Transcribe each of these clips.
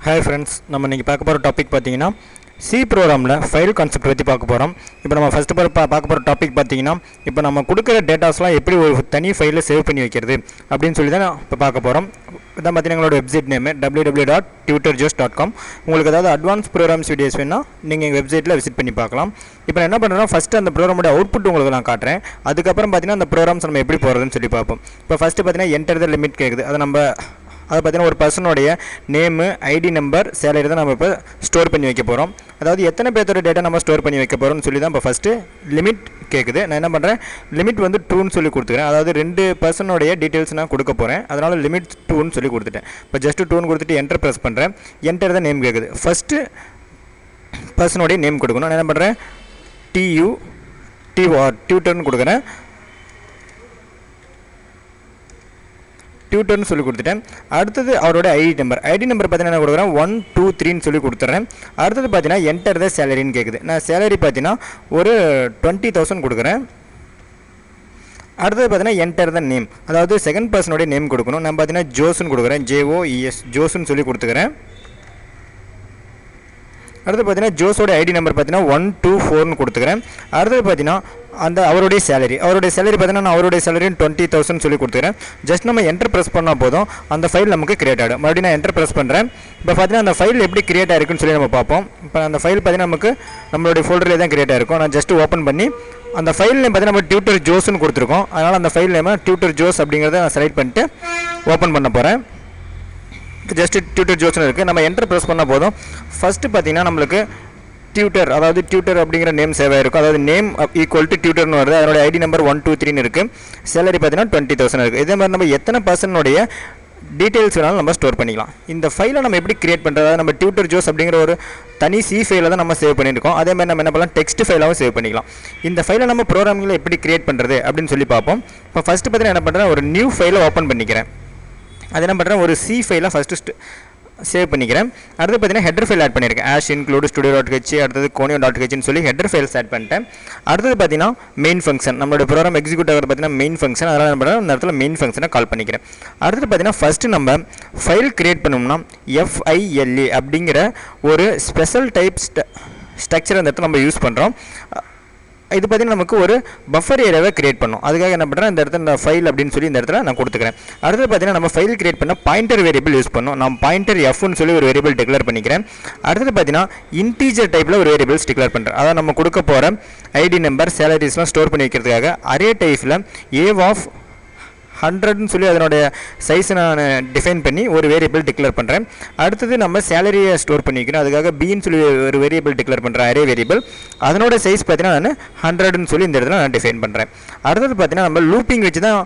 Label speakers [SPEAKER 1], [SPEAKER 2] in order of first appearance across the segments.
[SPEAKER 1] Hi friends, நம்ம இன்றைக்கி பார்க்க போகிற டாபிக் பார்த்தீங்கன்னா சி ப்ரோக்ராமில் ஃபைல் கான்செப்ட் பற்றி பார்க்க போகிறோம். இப்போ நம்ம ஃபஸ்ட்டு பார்க்க போகிற டாபிக் பார்த்தீங்கன்னா, இப்போ நம்ம கொடுக்குற டேட்டாஸ்லாம் எப்படி ஒரு தனி ஃபைலில் சேவ் பண்ணி வைக்கிறது அப்படின்னு சொல்லி தான் இப்போ பார்க்க போகிறோம். இதான் பார்த்தீங்கன்னா எங்களோட வெப்சைட் நேம் www.tutorjoes.com. உங்களுக்கு ஏதாவது அட்வான்ஸ் ப்ரோக்ராம்ஸ் வீடியோஸ் வேணால் நீங்கள் எங்கள் வெப்சைட்டில் விசிட் பண்ணி பார்க்கலாம். இப்போ நான் என்ன பண்ணுறேன்னா, ஃபஸ்ட்டு அந்த ப்ரோக்ராமோட அவுட்புட் உங்களுக்கு நான் காட்டுறேன். அதுக்கப்புறம் பார்த்தீங்கன்னா அந்த ப்ரோக்ராம்ஸ் நம்ம எப்படி போகிறதுன்னு சொல்லி பார்ப்போம். இப்போ ஃபஸ்ட்டு பார்த்தீங்கன்னா என்டர் த லிமிட் கேட்குது. அதை பார்த்தீங்கன்னா ஒரு பர்சனுடைய நேமு, ஐடி நம்பர், சேலரி தான் நம்ம இப்போ ஸ்டோர் பண்ணி வைக்க போகிறோம். அதாவது எத்தனை பேர்த்தோட டேட்டா நம்ம ஸ்டோர் பண்ணி வைக்க போகிறோம்னு சொல்லி தான் இப்போ ஃபஸ்ட்டு லிமிட் கேட்குது. நான் என்ன பண்ணுறேன், லிமிட் வந்து ட்ரூன்னு சொல்லி கொடுத்துக்கிறேன். அதாவது 2 பர்சனுடைய டீட்டெயில்ஸ் நான் கொடுக்க போகிறேன். அதனால் லிமிட் 2ன்னு சொல்லி கொடுத்துட்டேன். இப்போ ஜஸ்ட்டு 2ன்னு கொடுத்துட்டு என்டர் ப்ரெஸ் பண்ணுறேன். என்டர் தான் நேம் கேட்குது. ஃபஸ்ட்டு பர்சனுடைய நேம் கொடுக்கணும். நான் என்ன பண்ணுறேன், டியூட்டர்னு கொடுக்குறேன். டியூட்டர்னு சொல்லி கொடுத்துட்டேன். அடுத்தது அவரோட ஐடி நம்பர் பார்த்தீங்கன்னா என்ன கொடுக்குறேன், 1 2 3ன்னு சொல்லி கொடுத்துட்றேன். அடுத்தது பார்த்தீங்கன்னா என்டர் த சேலரின்னு கேட்குது. நான் சேலரி பார்த்தீங்கன்னா ஒரு 20,000 கொடுக்குறேன். அடுத்தது பார்த்தீங்கன்னா என்டர் த நேம், அதாவது செகண்ட் பர்சனுடைய நேம் கொடுக்கணும். நான் பார்த்தீங்கன்னா ஜோஸ்ன்னு கொடுக்குறேன், JOES ஜோஸ்ன்னு சொல்லி கொடுத்துக்கிறேன். அடுத்து பார்த்தீங்கன்னா ஜோஸோட ஐடி நம்பர் பார்த்தீங்கன்னா 1 2 4ன்னு கொடுத்துக்கிறேன். அடுத்தது பார்த்தீங்கன்னா அவருடைய சேலரி பார்த்தீங்கன்னா நான் அவருடைய சேலரி 20,000 சொல்லி கொடுத்துக்கிறேன். ஜஸ்ட் நம்ம என்டர் ப்ரெஸ் பண்ணால் போதும், அந்த ஃபைல் நமக்கு கிரியேட் ஆகிடும். மறுபடியும் நான் என்டர் ப்ரெஸ் பண்ணுறேன். இப்போ பார்த்தீங்கன்னா அந்த ஃபைல் எப்படி கிரியேட் ஆகிருக்குன்னு சொல்லி நம்ம பார்ப்போம். இப்போ அந்த ஃபைல் பார்த்தீங்கன்னா நமக்கு நம்மளுடைய ஃபோல்டரில் தான் கிரியேட் ஆகிருக்கும். நான் ஜஸ்ட் ஓப்பன் பண்ணி அந்த ஃபைல் நேம் பார்த்தீங்கன்னா நம்ம டியூட்டர் ஜோஸ்ன்னு கொடுத்துருக்கோம். அதனால் அந்த ஃபைல் நேம் டியூட்டர் ஜோஸ் அப்படிங்கிறத நான் செலக்ட் பண்ணிட்டு ஓப்பன் பண்ண போகிறேன். ஜஸ்ட் டியூட்டர் ஜோஸ்ன்னு இருக்குது. நம்ம என்டர் ப்ரெஸ் பண்ணால் போதும். ஃபஸ்ட்டு பார்த்தீங்கன்னா நம்மளுக்கு டியூட்டர் அப்படிங்கிற நேம் சேவ் ஆகிருக்கும். அதாவது நேம் ஈக்குவல் டு டியூட்டர்னு வருது. அதனோட ஐடி நம்பர் 1 2 3ன்னு இருக்குது. சேலரி பார்த்தீங்கன்னா 20,000 இருக்குது. இதே மாதிரி நம்ம எத்தனை பர்சனுடைய டீட்டெயில்ஸ் வேணாலும் நம்ம ஸ்டோர் பண்ணிக்கலாம். இந்த ஃபைலை நம்ம எப்படி கிரியேட் பண்ணுறது, நம்ம டியூட்டர் ஜோஸ் அப்படிங்கிற ஒரு தனி சி ஃபைலை தான் நம்ம சேவ் பண்ணியிருக்கோம். அதே மாதிரி நம்ம என்ன பண்ணலாம், டெக்ஸ்ட் ஃபைலாகவும் சேவ் பண்ணிக்கலாம். இந்த ஃபைலை நம்ம ப்ரோக்ராமிங்கில் எப்படி கிரியேட் பண்ணுறது அப்படின்னு சொல்லி பார்ப்போம். இப்போ ஃபஸ்ட்டு பார்த்தீங்கன்னா என்ன பண்ணுறேன், ஒரு நியூ ஃபைலை ஓப்பன் பண்ணிக்கிறேன். அது என்ன பண்ணுறேன், ஒரு சி ஃபைலை ஃபஸ்ட்டு சேவ் பண்ணிக்கிறேன். அடுத்து பார்த்தீங்கன்னா ஹெட்டர் ஃபைல் ஆட் பண்ணியிருக்கேன். ஆஷ் இன்க்ளூட் studio.h, அடுத்தது conio.hன்னு சொல்லி ஹெட்டர் ஃபைல்ஸ் ஆட் பண்ணிட்டேன். அடுத்தது பார்த்தீங்கன்னா மெயின் ஃபங்க்ஷன், நம்மளோட ப்ரோக்ராம் எக்ஸிக்யூட் ஆகிறது பார்த்தீங்கன்னா மெயின் ஃபங்க்ஷன். அதனால் என்ன பண்ணுறேன், அந்த இடத்துல மெயின் ஃபங்க்ஷனை கால் பண்ணிக்கிறேன். அடுத்து பார்த்தீங்கன்னா ஃபஸ்ட்டு நம்ம ஃபைல் கிரியேட் பண்ணோம்னா FILE அப்படிங்கிற ஒரு ஸ்பெஷல் டைப் ஸ்ட்ரக்சர் அந்த இடத்துல நம்ம யூஸ் பண்ணுறோம். இது பார்த்தீங்கன்னா நமக்கு ஒரு பஃபர் ஏரியாவை கிரியேட் பண்ணும். அதுக்காக என்ன பண்ணுறேன், இந்த இடத்துல இந்த ஃபைல் அப்படின்னு சொல்லி இந்த இடத்துல நான் கொடுத்துக்கிறேன். அடுத்து பார்த்தீங்கன்னா நம்ம ஃபைல் கிரியேட் பண்ண பாயிண்டர் வேரியபிள் யூஸ் பண்ணோம். நான் பாயிண்டர் Fன்னு சொல்லி ஒரு வேரியபிள் டிக்ளேர் பண்ணிக்கிறேன். அடுத்து பார்த்தீங்கன்னா இன்டீஜர் டைப்பில் ஒரு வேரியபிள்ஸ் டிக்ளேர் பண்ணுறேன். அதாவது நம்ம கொடுக்க போகிற ஐடி நம்பர், சேலரிஸ்லாம் ஸ்டோர் பண்ணி வைக்கிறதுக்காக அரே டைப்பில் A100ன்னு சொல்லி அதனுடைய சைஸை நான் டிஃபைன் பண்ணி ஒரு வேரியபிள் டிக்ளேர் பண்ணுறேன். அடுத்தது நம்ம சேலரியை ஸ்டோர் பண்ணி வைக்கணும். அதுக்காக Bன்னு சொல்லி ஒரு வேரியபிள் டிக்ளேர் பண்ணுறேன், அரே வேரியபிள். அதனோட சைஸ் பார்த்தீங்கன்னா நான் 100ன்னு சொல்லி இந்த இடத்துல நான் டிஃபைன் பண்ணுறேன். அடுத்தது பார்த்தீங்கன்னா நம்ம லூப்பிங் வச்சு தான்,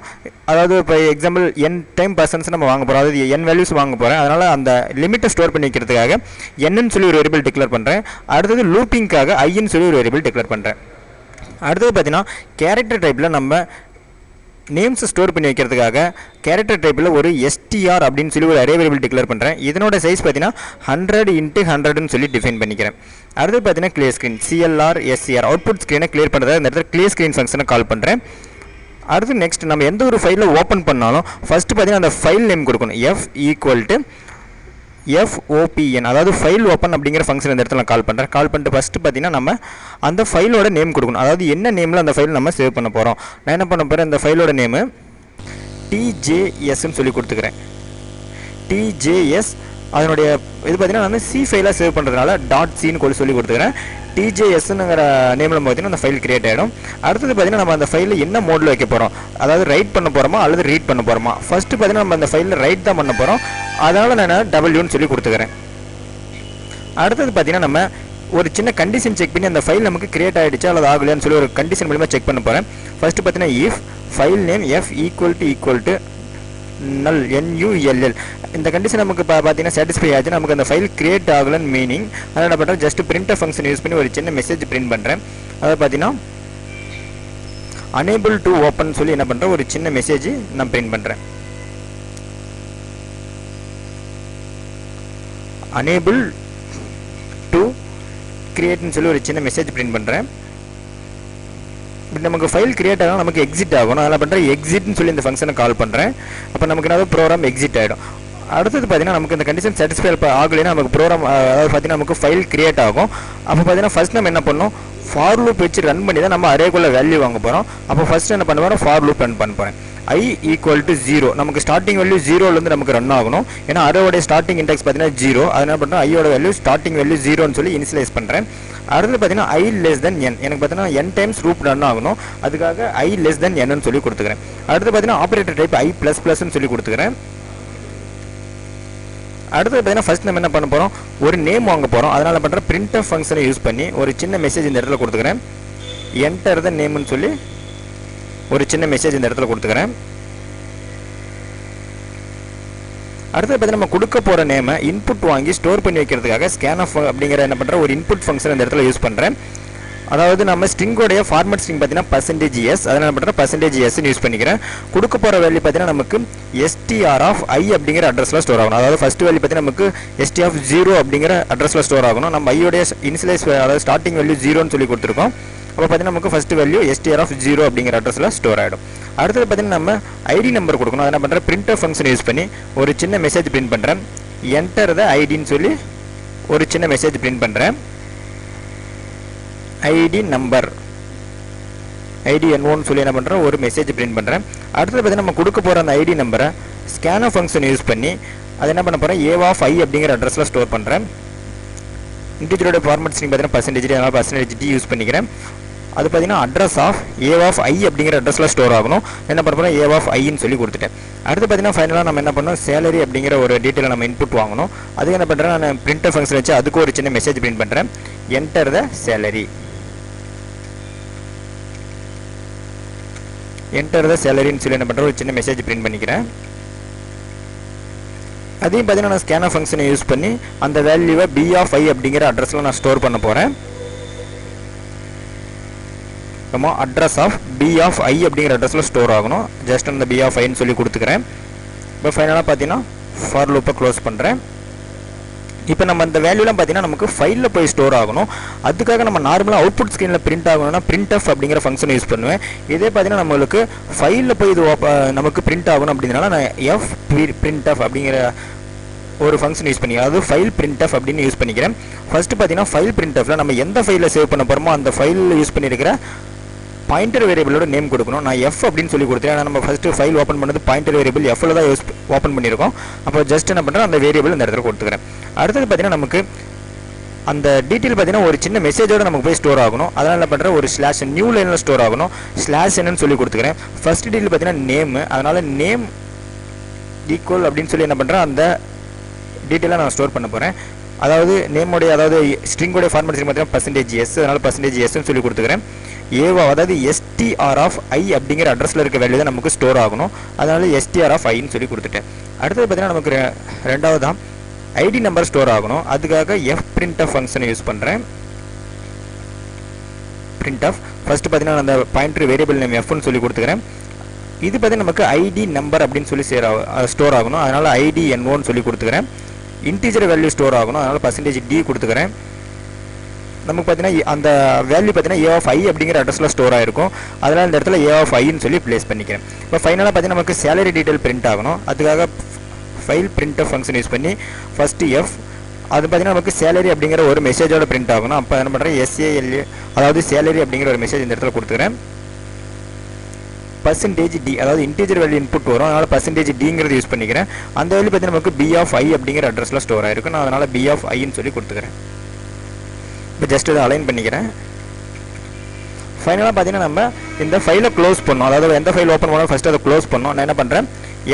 [SPEAKER 1] அதாவது இப்போ எக்ஸாம்பிள் n டைம் பர்சன்ஸ் நம்ம வாங்க போகிறோம், அதாவது n வேல்யூஸ் வாங்க போகிறேன். அதனால் அந்த லிமிட்டை ஸ்டோர் பண்ணி வைக்கிறதுக்காக nன்னு சொல்லி ஒரு வேரியபிள் டிக்ளேர் பண்ணுறேன். அடுத்தது லூப்பிங்காக iன்னு சொல்லி ஒரு வேரியபிள் டிக்ளேர் பண்ணுறேன். அடுத்தது பார்த்தீங்கன்னா கேரக்டர் டைப்பில் நம்ம நேம்ஸ் ஸ்டோர் பண்ணி வைக்கிறதுக்காக கேரக்டர் டைப்பில் ஒரு STR அப்படின்னு சொல்லி ஒரு அரே வேரியபிள் டிக்ளேர் பண்ணுறேன். இதனோட சைஸ் பார்த்தீங்கன்னா 100 × 100ன்னு சொல்லி டிஃபைன் பண்ணிக்கிறேன். அடுத்து பார்த்தீங்கன்னா clear screen, CLR SCR output ஸ்க்ரீனை கிளியர் பண்ணுறது இந்த இடத்துல கிளியர் ஸ்க்ரீன் ஃபங்க்ஷனை கால் பண்ணுறேன். அடுத்து நெக்ஸ்ட் நம்ம எந்த ஒரு ஃபைலில் ஓப்பன் பண்ணாலும் ஃபஸ்ட்டு பார்த்தீங்கன்னா அந்த ஃபைல் நேம் கொடுக்கணும். FOPN, அதாவது ஃபைல் ஓப்பன் அப்படிங்கிற ஃபங்க்ஷன் இந்த இடத்துல கால் பண்ணுறேன். கால் பண்ணிட்டு ஃபஸ்ட்டு பார்த்தீங்கன்னா நம்ம அந்த ஃபைலோட நேம் கொடுக்கணும். அதாவது என்ன நேமில் அந்த ஃபைல் நம்ம சேவ் பண்ண போகிறோம். நான் என்ன பண்ண போகிறேன், இந்த ஃபைலோட நேமு TJSன்னு சொல்லி கொடுத்துக்கிறேன். TJS அதனுடைய இது பார்த்தீங்கன்னா நான் சி ஃபைலாக சேவ் பண்ணுறதுனால .cன்னு சொல்லி கொடுத்துக்கிறேன். TJSங்கிற நேமில் பார்த்தீங்கன்னா அந்த ஃபைல் கிரியேட் ஆகிடும். அடுத்தது பார்த்தீங்கன்னா நம்ம அந்த ஃபைலில் என்ன மோடில் வைக்க போகிறோம், அதாவது ரைட் பண்ண போகிறோமா அல்லது ரீட் பண்ண போகிறோமா. ஃபஸ்ட்டு பார்த்தீங்கன்னா நம்ம அந்த ஃபைலில் ரைட் தான் பண்ண போகிறோம். அதனால் நான் Wன்னு சொல்லி கொடுத்துக்கிறேன். அடுத்தது பார்த்தீங்கன்னா நம்ம ஒரு சின்ன கண்டிஷன் செக் பண்ணி அந்த ஃபைல் நமக்கு கிரியேட் ஆகிடுச்சா அல்லது ஆகலையான்னு சொல்லி ஒரு கண்டிஷன் மூலமாக செக் பண்ண போகிறேன். ஃபஸ்ட்டு பார்த்தீங்கன்னா if file name F = null NULL, இந்த கண்டிஷன் நமக்கு பார்த்தீங்கன்னா சாட்டிஸ்ஃபை ஆச்சு, நமக்கு அந்த ஃபைல் கிரியேட் ஆகலன்னு மீனிங். அதனால் என்ன பண்ணுறேன், ஜஸ்ட் பிரிண்டர் ஃபங்க்ஷன் யூஸ் பண்ணி ஒரு சின்ன மெசேஜ் பிரிண்ட் பண்ணுறேன். அதை பார்த்தீங்கன்னா unable to open சொல்லி என்ன பண்ணுறேன், ஒரு சின்ன மெசேஜ் நான் பிரிண்ட் பண்ணுறேன். unable to createன்னு சொல்லி ஒரு சின்ன மெசேஜ் பிரிண்ட் பண்ணுறேன். இப்படி நமக்கு ஃபைல் கிரியேட் ஆகணும், நமக்கு எக்ஸிட் ஆகணும். அதனால் பண்ணுறேன் எக்ஸிட்னு சொல்லி இந்த ஃபங்க்ஷனை கால் பண்ணுறேன். அப்போ நமக்கு என்ன ப்ரோக்ராம் எக்ஸிட் ஆகிடும். அடுத்தது பார்த்தீங்கன்னா நமக்கு இந்த கண்டிஷன் சாட்டிஸ்ஃபை ஆகலைன்னா நமக்கு ப்ரோக்ராம் அதாவது பார்த்தீங்கன்னா நமக்கு ஃபைல் கிரியேட் ஆகும். அப்போ பார்த்தீங்கன்னா ஃபஸ்ட் நம்ம என்ன பண்ணணும், ஃபார் லூப் வச்சு ரன் பண்ணி தான் நம்ம அரேக்குள்ள வேல்யூ வாங்க போகிறோம். அப்போ ஃபஸ்ட் என்ன பண்ண போகிறோம், ஃபார் லூப் ரன் பண்ண போகிறேன். I equal to 0 நமக்கு ஸ்டார்டிங் வேல்யூ 0லேருந்து நமக்கு ரன் ஆகணும். ஏன்னா அரேவோட ஸ்டார்டிங் இண்டெக்ஸ் பார்த்தீங்கன்னா 0. அதனால பண்ணுறோம் ஐயோட வேல்யூ ஸ்டார்டிங் வேல்யூ 0ன்னு சொல்லி இனிஷியலைஸ் பண்ணுறேன். அடுத்து பார்த்தீங்கன்னா I less than n எனக்கு பார்த்தீங்கன்னா n டைம்ஸ் ரூப் ரன் ஆகணும். அதுக்காக I less than n ன்னு சொல்லி கொடுத்துக்கிறேன். அடுத்து பார்த்தீங்கன்னா ஆப்ரேட்டர் டைப் I ++ ன்னு சொல்லி கொடுத்துக்கிறேன். அடுத்து பார்த்தீங்கன்னா ஃபர்ஸ்ட் நம்ம என்ன பண்ண போகிறோம், ஒரு நேம் வாங்க போகிறோம். அதனால் பண்ணுற printf ஃபங்க்ஷனை யூஸ் பண்ணி ஒரு சின்ன மெசேஜ் இந்த இடத்துல கொடுத்துக்கிறேன். என்டர் த நேம்னு சொல்லி ஒரு சின்ன மெசேஜ் இந்த இடத்துல கொடுத்துக்கிறேன். அடுத்து பார்த்தீங்கன்னா நம்ம கொடுக்க போகிற நேமை இன்புட் வாங்கி ஸ்டோர் பண்ணி வைக்கிறதுக்காக ஸ்கேன்எஃப் அப்படிங்கிற என்ன பண்ணுற ஒரு இன்புட் ஃபங்க்ஷன் இந்த இடத்துல யூஸ் பண்ணுறேன். அதாவது நம்ம ஸ்ட்ரிங்கோடைய ஃபார்மேட் ஸ்ட்ரிங் பார்த்தீங்கன்னா %s, அதனால் என்ன பண்ணுறேன் %s யூஸ் பண்ணிக்கிறேன். கொடுக்க போகிற வேல்யூ பார்த்தீங்கன்னா நமக்கு str(i) அப்படிங்கிற அட்ரஸில் ஸ்டோர் ஆகணும். அதாவது ஃபர்ஸ்ட் வேல்யூ பார்த்தீங்கன்னா நமக்கு str(0) அப்படிங்கிற அட்ரஸில் ஸ்டோர் ஆகணும். நம்ம ஐயோடைய இனிஷியலைஸ் அதாவது ஸ்டார்டிங் வேல்யூ 0ன்னு சொல்லி கொடுத்துருக்கோம். அப்போ பார்த்தீங்கன்னா நமக்கு ஃபர்ஸ்ட் வேல்யூ str(0) அப்படிங்கிற அட்ரஸில் ஸ்டோர் ஆகிடும். அடுத்தது பார்த்தீங்கன்னா நம்ம ஐடி நம்பர் கொடுக்கணும். அதை என்ன பண்ணுறேன், printf ஃபங்க்ஷன் யூஸ் பண்ணி ஒரு சின்ன மெசேஜ் பிரிண்ட் பண்ணுறேன். என்டர் த ஐடின்னு சொல்லி ஒரு சின்ன மெசேஜ் பிரிண்ட் பண்ணுறேன். ஐடி நம்பர் ஐடி n1 சொல்லி என்ன பண்ணுறேன், ஒரு மெசேஜ் பிரிண்ட் பண்ணுறேன். அடுத்தது பார்த்தீங்கன்னா நம்ம கொடுக்க போகிற அந்த ஐடி நம்பரை ஸ்கேன்எஃப் ஃபங்க்ஷன் யூஸ் பண்ணி அதை என்ன பண்ண போகிறேன், a(i) அப்படிங்கிற அட்ரஸில் ஸ்டோர் பண்ணுறேன். இன்டிஜரோட ஃபார்மேட் ஸ்ட்ரிங் பார்த்தீங்கன்னா %, அதனால் %d யூஸ் பண்ணிக்கிறேன். அது பார்த்தீங்கன்னா அட்ரஸ் ஆஃப் a(i) அப்படிங்கிற அட்ரஸில் ஸ்டோர் ஆகணும். என்ன பண்ண போகிறோம், a(i)ன்னு சொல்லி கொடுத்துட்டேன். அடுத்து பார்த்தீங்கன்னா ஃபைனலாக நம்ம என்ன பண்ணோம், சேலரி அப்படிங்கிற ஒரு டீட்டெயில் நம்ம இன்புட் வாங்கணும். அதுக்கு என்ன பண்ணுறேன், நான் printf ஃபங்க்ஷன் வச்சு அதுக்கு ஒரு சின்ன மெசேஜ் பிரிண்ட் பண்ணுறேன். Enter the salary enter the சேலரின்னு சொல்லி என்ன பண்ணுறேன், ஒரு சின்ன மெசேஜ் பிரிண்ட் பண்ணிக்கிறேன். அதையும் பார்த்தீங்கன்னா நான் ஸ்கேன்எஃப் ஃபங்க்ஷனை யூஸ் பண்ணி அந்த வேல்யூவை b(i) அப்படிங்கிற அட்ரஸில் நான் ஸ்டோர் பண்ண போகிறேன். நம்ம அட்ரஸ் ஆஃப் b(i) அப்படிங்கிற அட்ரஸில் ஸ்டோர் ஆகணும். ஜஸ்ட் அந்த b(i)ன்னு சொல்லி கொடுத்துக்கிறேன். இப்போ ஃபைனலாக பார்த்தீங்கன்னா ஃபார் லூப்பை க்ளோஸ் பண்ணுறேன். இப்போ நம்ம அந்த வேல்யூலாம் பார்த்தீங்கன்னா நமக்கு ஃபைலில் போய் ஸ்டோர் ஆகணும். அதுக்காக நம்ம நார்மலாக அவுட்புட் ஸ்க்ரீனில் பிரிண்ட் ஆகணும்னா printf அப்படிங்கிற ஃபங்க்ஷன் யூஸ் பண்ணுவேன். இதே பார்த்தீங்கன்னா நம்மளுக்கு ஃபைலில் போய் இது நமக்கு பிரிண்ட் ஆகணும் அப்படிங்கிறனால நான் printf அப்படிங்கிற ஒரு ஃபங்க்ஷன் யூஸ் பண்ணி அதாவது ஃபைல் printf அப்படின்னு யூஸ் பண்ணிக்கிறேன். ஃபர்ஸ்ட் பார்த்தீங்கன்னா ஃபைல் printfல நம்ம எந்த ஃபைலில் சேவ் பண்ண போகிறோமோ அந்த ஃபைலில் யூஸ் பண்ணியிருக்கிற பாயிண்டர் வேரியபிளோட நேம் கொடுக்கணும். நான் f அப்படின்னு சொல்லி கொடுத்தேன். ஏன்னா நம்ம ஃபர்ஸ்ட் ஃபைல் ஓப்பன் பண்ணது பாயிண்டர் வேரியபிள் fல தான் ஓப்பன் பண்ணியிருக்கோம். அப்போ ஜஸ்ட் என்ன பண்ணுறேன், அந்த வேரியபிள் இந்த இடத்துல கொடுத்துக்கிறேன். அடுத்தது பார்த்தீங்கன்னா நமக்கு அந்த டீட்டெயில் பார்த்தீங்கன்னா ஒரு சின்ன மெசேஜோட நமக்கு போய் ஸ்டோர் ஆகணும். அதனால் என்ன பண்ணுறேன், ஒரு ஸ்லாஷ் நியூ லைனில் ஸ்டோர் ஆகணும். /n சொல்லி கொடுத்துக்கிறேன். ஃபர்ஸ்ட் டீட்டெயில் பார்த்தீங்கன்னா நேம், அதனால் நேம் ஈக்குவல் அப்படின்னு சொல்லி என்ன பண்ணுறேன், அந்த டீட்டெயிலாக நான் ஸ்டோர் பண்ண போகிறேன். அதாவது நேமோடைய அதாவது ஸ்ட்ரிங்கோடைய ஃபார்மேட் பார்த்தீங்கன்னா %s, அதனால் %sன்னு சொல்லி கொடுத்துக்கிறேன். அதாவது str(i) அப்படிங்கிற அட்ரஸில் இருக்க வேல்யூ தான் நமக்கு ஸ்டோர் ஆகணும். அதனால str(i)ன்னு சொல்லி கொடுத்துட்டேன். அடுத்தது பார்த்தீங்கன்னா நமக்கு ரெண்டாவது தான் ஐடி நம்பர் ஸ்டோர் ஆகணும். அதுக்காக printf ஃபங்க்ஷனை யூஸ் பண்ணுறேன். printf ஃபர்ஸ்ட் பார்த்தீங்கன்னா அந்த பாயிண்டர் வேரியபிள் நேம் fன்னு சொல்லி கொடுத்துக்கிறேன். இது பார்த்தீங்கன்னா நமக்கு ஐடி நம்பர் அப்படின்னு சொல்லி ஸ்டோர் ஆகணும். அதனால் ஐடி n1 சொல்லி கொடுத்துக்கிறேன். இன்டிஜர் வேல்யூ ஸ்டோர் ஆகணும். அதனால் %d கொடுத்துக்கிறேன். நமக்கு பார்த்தீங்கன்னா அந்த வேல்யூ பார்த்தீங்கன்னா a(i) அப்படிங்கிற அட்ரஸில் ஸ்டோர் ஆகிருக்கும். அதனால் இந்த இடத்துல a(i)ன்னு சொல்லி ப்ளேஸ் பண்ணிக்கிறேன். இப்போ ஃபைனலாக பார்த்தீங்கன்னா நமக்கு சேலரி டீட்டெயில் பிரிண்ட் ஆகணும். அதுக்காக ஃபைல் printf ஃபங்க்ஷன் யூஸ் பண்ணி ஃபஸ்ட்டு f அது பார்த்தீங்கன்னா நமக்கு சேலரி அப்படிங்கிற ஒரு மெசேஜோட பிரிண்ட் ஆகணும். அப்போ என்ன பண்ணுறேன், SALA அதாவது சேலரி அப்படிங்கிற ஒரு மெசேஜ் இந்த இடத்துல கொடுத்துக்கிறேன். %d அதாவது இன்டிஜர் வேல்யூ இன்புட் வரும். அதனால் %dங்கிறது யூஸ் பண்ணிக்கிறேன். அந்த வேல்யூ பார்த்தீங்கன்னா நமக்கு b(i) அப்படிங்கிற அட்ரஸில் ஸ்டோர் ஆகிருக்கும். நான் அதனால் b(i)ன்னு சொல்லி கொடுத்துக்கிறேன். இப்போ ஜஸ்ட் இதை அலைன் பண்ணிக்கிறேன். ஃபைனலாக பார்த்தீங்கன்னா நம்ம இந்த ஃபைலை க்ளோஸ் பண்ணோம். அதாவது எந்த ஃபைல் ஓப்பன் பண்ணாலும் ஃபஸ்ட்டு அதை க்ளோஸ் பண்ணோம். நான் என்ன பண்ணுறேன்,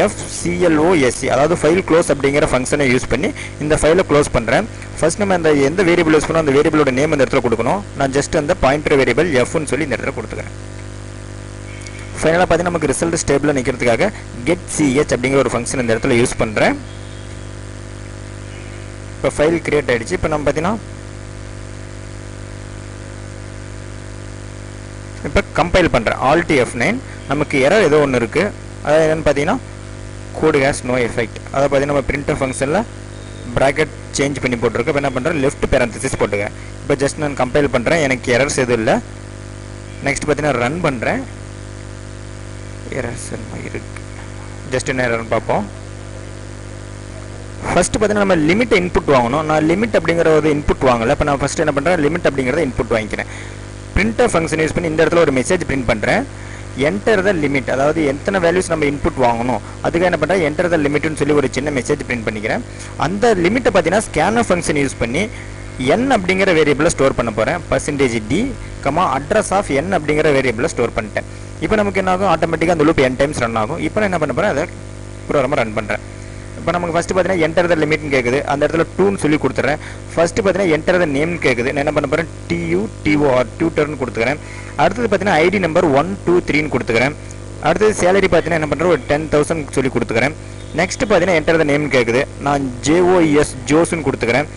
[SPEAKER 1] fclose அதாவது ஃபைல் க்ளோஸ் அப்படிங்கிற ஃபங்க்ஷனை யூஸ் பண்ணி இந்த ஃபைலை க்ளோஸ் பண்ணுறேன். ஃபர்ஸ்ட் நம்ம அந்த எந்த வேரியபிள் யூஸ் பண்ணோம் அந்த வேரியபிளோட நேம் இந்த இடத்துல கொடுக்கணும். நான் ஜஸ்ட் அந்த பாயிண்டர் வேரியபிள் fன்னு சொல்லி இந்த இடத்துல கொடுத்துக்கிறேன். ஃபைனலாக பார்த்தீங்கன்னா நமக்கு ரிசல்ட் ஸ்டேபிளாக நிற்கிறதுக்காக getch அப்படிங்கிற ஒரு ஃபங்க்ஷன் இந்த இடத்துல யூஸ் பண்ணுறேன். இப்போ ஃபைல் கிரியேட் ஆகிடுச்சு. இப்போ நம்ம பார்த்தீங்கன்னா இப்போ கம்பைல் பண்ணுறேன். Alt F9 நமக்கு எரர் ஏதோ ஒன்று இருக்குது. அதாவது என்னென்னு பார்த்தீங்கன்னா code has no effect. அதை பார்த்தீங்கன்னா நம்ம printf ஃபங்க்ஷனில் ப்ராக்கெட் சேஞ்ச் பண்ணி போட்டிருக்கோம். இப்போ என்ன பண்ணுறேன், லெஃப்ட் பேரந்தசிஸ் போட்டுக்கிறேன். இப்போ ஜஸ்ட் நான் கம்பைல் பண்ணுறேன். எனக்கு எரர்ஸ் எதுவும் இல்லை. நெக்ஸ்ட் பார்த்தீங்கன்னா ரன் பண்ணுறேன். எரர்ஸ் என்ன இருக்குது, ஜஸ்ட் என்ன எரர்னு பார்ப்போம். ஃபஸ்ட்டு பார்த்தீங்கன்னா நம்ம லிமிட்டை இன்புட் வாங்கணும். நான் லிமிட் அப்படிங்கிற ஒரு இன்புட் வாங்கலை. இப்போ நான் ஃபஸ்ட்டு என்ன பண்ணுறேன், லிமிட் அப்படிங்கிறத இன்புட் வாங்கிக்கிறேன். பிரிண்டர் ஃபங்க்ஷன் யூஸ் பண்ணி இந்த இடத்துல ஒரு மெசேஜ் பிரிண்ட் பண்ணுறேன். என்டர் த லிமிட், அதாவது எத்தனை வேல்யூஸ் நம்ம இன்புட் வாங்கணும் அதுக்காக என்ன பண்ணுறேன், என்டர் த லிமிட்னு சொல்லி ஒரு சின்ன மெசேஜ் பிரிண்ட் பண்ணிக்கிறேன். அந்த லிமிட்டை பார்த்தீங்கன்னா ஸ்கேனர் ஃபங்க்ஷன் யூஸ் பண்ணி n அப்படிங்கிற வேரியபிளை ஸ்டோர் பண்ண போகிறேன். %d, அட்ரஸ் ஆஃப் n அப்படிங்கிற வேரியபிளை ஸ்டோர் பண்ணிட்டேன். இப்போ நமக்கு என்ன ஆகும், ஆட்டோமேட்டிக்காக அந்த லூப் n டைம்ஸ் ரன் ஆகும். இப்போ நான் என்ன பண்ண போகிறேன், அதை ப்ரோக்ராமாக ரன் பண்ணுறேன். இப்போ நமக்கு ஃபஸ்ட்டு பார்த்தீங்கன்னா என்டர் த லிமிட்னு கேட்குது, அந்த இடத்துல 2ன்னு சொல்லி கொடுத்துறேன். ஃபஸ்ட்டு பார்த்தீங்கன்னா என்டர் த நேம் கேட்குது, நான் என்ன பண்ண போகிறேன், TUTOR டியூட்டர்னு கொடுத்துக்கிறேன். அடுத்தது பார்த்தீங்கன்னா ஐடி நம்பர் 123ன்னு கொடுத்துக்கிறேன். அடுத்தது சேலரி பார்த்தீங்கன்னா என்ன பண்ணுறேன், ஒரு 10,000 சொல்லி கொடுத்துக்கிறேன். நெக்ஸ்ட் பார்த்தீங்கன்னா என்டர் த நேம் கேட்குது, நான் JOS ஜோஸ்ன்னு கொடுத்துக்கிறேன்.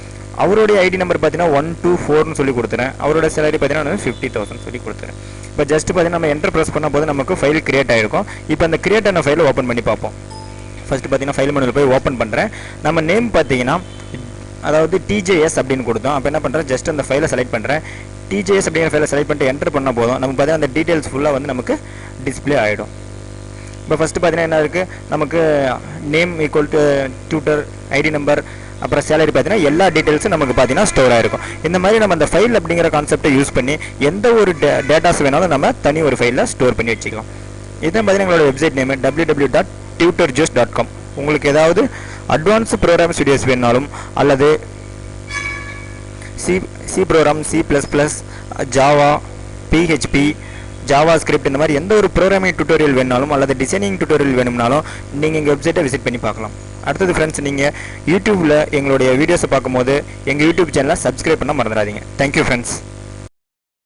[SPEAKER 1] அவருடைய ஐடி நம்பர் பார்த்தீங்கன்னா 124ன்னு சொல்லி கொடுத்துறேன். அவரோட சேலரி பார்த்தீங்கன்னா 50,000 சொல்லி கொடுத்துறேன். இப்போ ஜஸ்ட் பார்த்தீங்கன்னா நம்ம என்டர் ப்ரெஸ் பண்ண போது நமக்கு ஃபைல் கிரியேட் ஆகிருக்கும். இப்போ அந்த கிரியேட் ஆன ஃபைலை ஓப்பன் பண்ணி பார்ப்போம். ஃபஸ்ட்டு பார்த்தீங்கன்னா ஃபைல் மெனுவில் போய் ஓப்பன் பண்ணுறேன். நம்ம நேம் பார்த்தீங்கன்னா அதாவது TJS அப்படின்னு கொடுத்தோம். அப்போ என்ன பண்ணுறேன், ஜஸ்ட் அந்த ஃபைலை செலக்ட் பண்ணுறேன். TJS அப்படிங்கிற ஃபைலை செலக்ட் பண்ணிட்டு என்டர் பண்ண போதும் நமக்கு பார்த்தீங்கன்னா அந்த டீட்டெயில்ஸ் ஃபுல்லாக வந்து நமக்கு டிஸ்பிளே ஆகிடும். இப்போ ஃபஸ்ட்டு பார்த்தீங்கன்னா என்ன இருக்குது, நமக்கு name equal to tutor, ID number, அப்புறம் சேலரி பார்த்தீங்கன்னா எல்லா டீட்டெயில்ஸும் நமக்கு பார்த்தீங்கன்னா ஸ்டோர் ஆகிருக்கும். இந்த மாதிரி நம்ம அந்த ஃபைல் அப்படிங்கிற கான்செப்டை யூஸ் பண்ணி எந்த ஒரு டேட்டாஸ் வேணாலும் நம்ம தனி ஒரு ஃபைலில் ஸ்டோர் பண்ணி வச்சுக்கலாம். இதுதான் பார்த்தீங்கன்னா எங்களோட வெப்சைட் நேம் www.tutorjuice.com. உங்களுக்கு ஏதாவது அட்வான்ஸ் ப்ரோக்ராம்ஸ் வீடியோஸ் வேணாலும் அல்லது C program, C++, Java, PHP, JavaScript இந்த மாதிரி எந்த ஒரு ப்ரோக்ராமிங் டியூட்டோரியல் வேணாலும் அல்லது டிசைனிங் டியூட்டோரியல் வேணும்னாலும் நீங்கள் எங்கள் வெப்சைட்டை விசிட் பண்ணி பார்க்கலாம். அடுத்தது ஃப்ரெண்ட்ஸ், நீங்கள் யூடியூப்பில் எங்களுடைய வீடியோஸை பார்க்கும்போது எங்கள் யூடியூப் சேனலை சப்ஸ்கிரைப் பண்ண மறந்துடாதீங்க. Thank you friends.